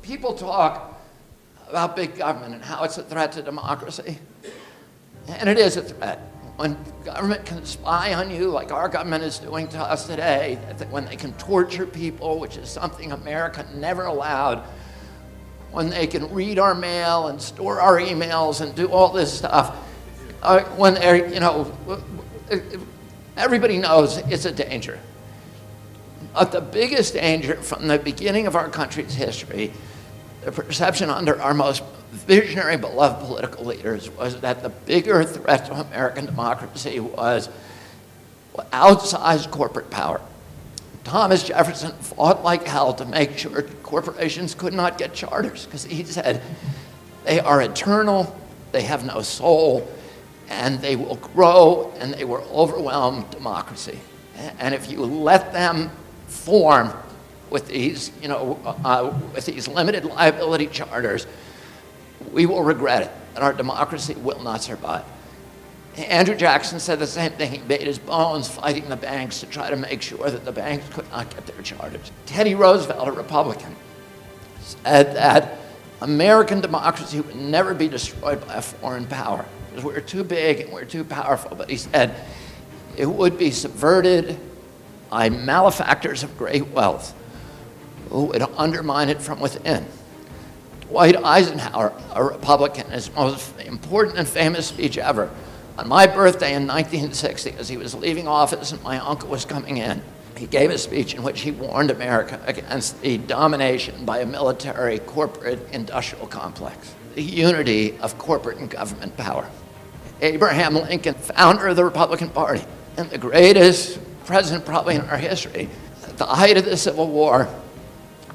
People talk about big government and how it's a threat to democracy. And it is a threat. When government can spy on you like our government is doing to us today, when they can torture people, which is something America never allowed, when they can read our mail and store our emails and do all this stuff, when they're, everybody knows it's a danger. But the biggest danger from the beginning of our country's history, the perception under our most visionary, beloved political leaders, was that the bigger threat to American democracy was outsized corporate power. Thomas Jefferson fought like hell to make sure corporations could not get charters, because he said they are eternal, they have no soul, and they will grow, and they will overwhelm democracy. And if you let them form with these, with these limited liability charters, we will regret it, and our democracy will not survive. Andrew Jackson said the same thing. He made his bones fighting the banks to try to make sure that the banks could not get their charters. Teddy Roosevelt, a Republican, said that American democracy would never be destroyed by a foreign power because we're too big and we're too powerful. But he said it would be subverted by malefactors of great wealth who would undermine it from within. Dwight Eisenhower, a Republican, his most important and famous speech ever, on my birthday in 1960, as he was leaving office and my uncle was coming in, he gave a speech in which he warned America against the domination by a military, corporate, industrial complex, the unity of corporate and government power. Abraham Lincoln, founder of the Republican Party, and the greatest president probably in our history, at the height of the Civil War,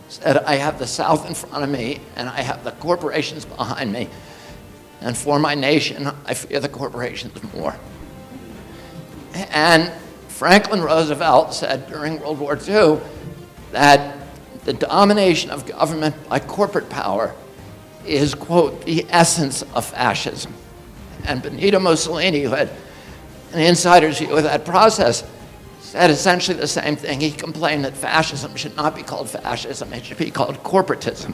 said, I have the South in front of me and I have the corporations behind me. And for my nation, I fear the corporations more. And Franklin Roosevelt said during World War II that the domination of government by corporate power is, quote, the essence of fascism. And Benito Mussolini, who had an insider's view of that process, said essentially the same thing. He complained that fascism should not be called fascism, it should be called corporatism,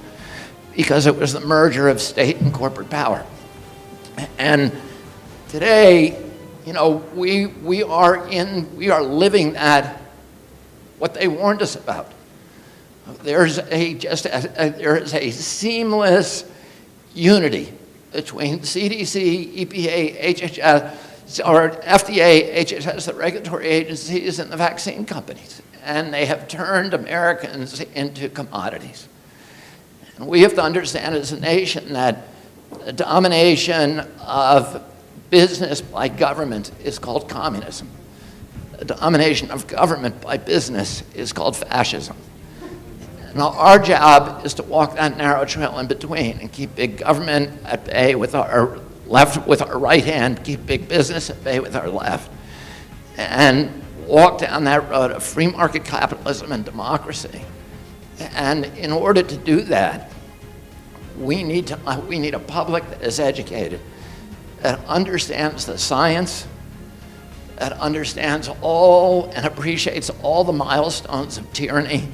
because it was the merger of state and corporate power. And today, we are living that, what they warned us about. There is a seamless unity between CDC, EPA, HHS, or FDA, HHS, the regulatory agencies, and the vaccine companies. And they have turned Americans into commodities. And we have to understand as a nation that the domination of business by government is called communism. The domination of government by business is called fascism. And our job is to walk that narrow trail in between and keep big government at bay with our left, with our right hand, keep big business at bay with our left, and walk down that road of free market capitalism and democracy. And in order to do that, we need a public that is educated, that understands the science, that understands all and appreciates all the milestones of tyranny,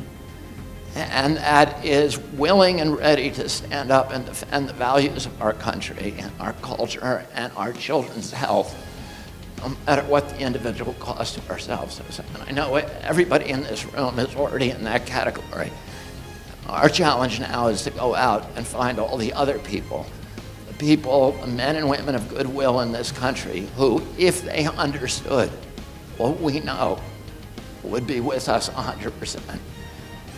and that is willing and ready to stand up and defend the values of our country and our culture and our children's health, no matter what the individual cost to ourselves is. And I know everybody in this room is already in that category. Our challenge now is to go out and find all the other people, the people, the men and women of goodwill in this country who, if they understood what we know, would be with us 100%.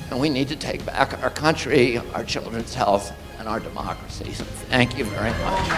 And we need to take back our country, our children's health, and our democracy. So thank you very much.